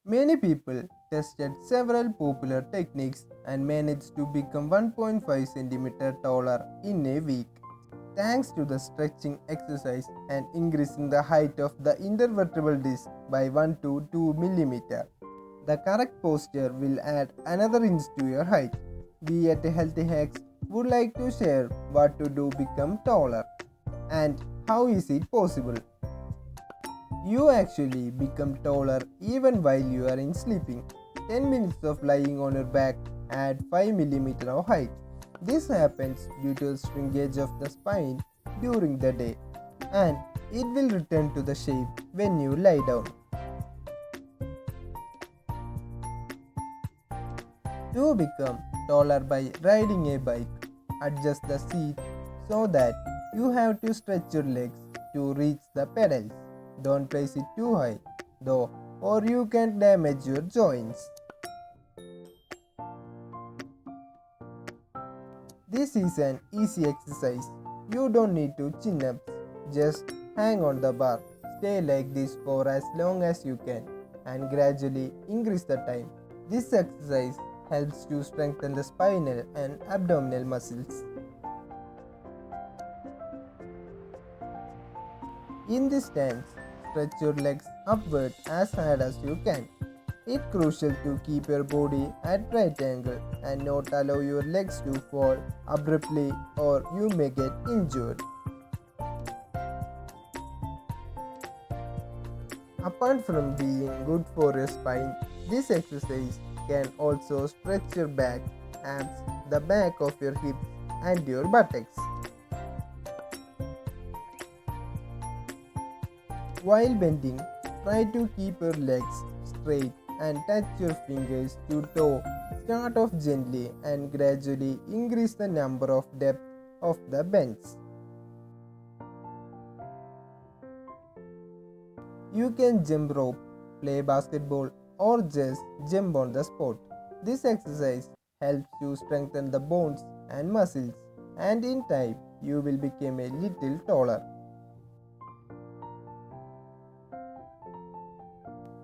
Many people tested several popular techniques and managed to become 1.5 cm taller in a week. Thanks to the stretching exercise and increasing the height of the intervertebral disc by 1 to 2 mm. The correct posture will add another inch to your height. We at Healthy Hacks would like to share what to do become taller and how is it possible. You actually become taller even while you are in sleeping. 10 minutes of lying on your back add 5 mm of height. This happens due to the shrinkage of the spine during the day, and it will return to the shape when you lie down. To become taller by riding a bike, adjust the seat so that you have to stretch your legs to reach the pedals. Don't place it too high though, or you can damage your joints. This is an easy exercise. You don't need to chin ups. Just hang on the bar. Stay like this for as long as you can and gradually increase the time. This exercise helps to strengthen the spinal and abdominal muscles. In this stance, stretch your legs upward as hard as you can. It's crucial to keep your body at right angle and not allow your legs to fall abruptly or you may get injured. Apart from being good for your spine, this exercise can also stretch your back, abs, the back of your hips and your buttocks. While bending, try to keep your legs straight and touch your fingers to toe. Start off gently and gradually increase the number of depth of the bends. You can jump rope, play basketball or just jump on the spot. This exercise helps you strengthen the bones and muscles, and in time you will become a little taller.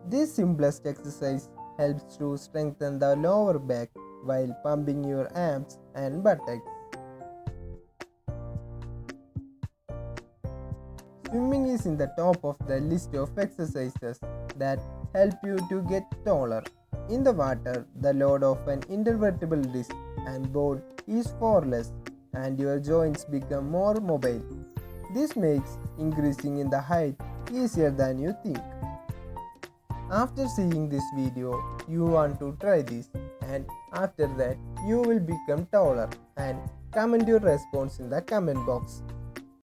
This simplest exercise helps to strengthen the lower back while pumping your abs and buttocks. Swimming is in the top of the list of exercises that help you to get taller. In the water, the load of an intervertebral disc and bone is far less and your joints become more mobile. This makes increasing in the height easier than you think. After seeing this video, you want to try this, and after that you will become taller, and comment your response in the comment box.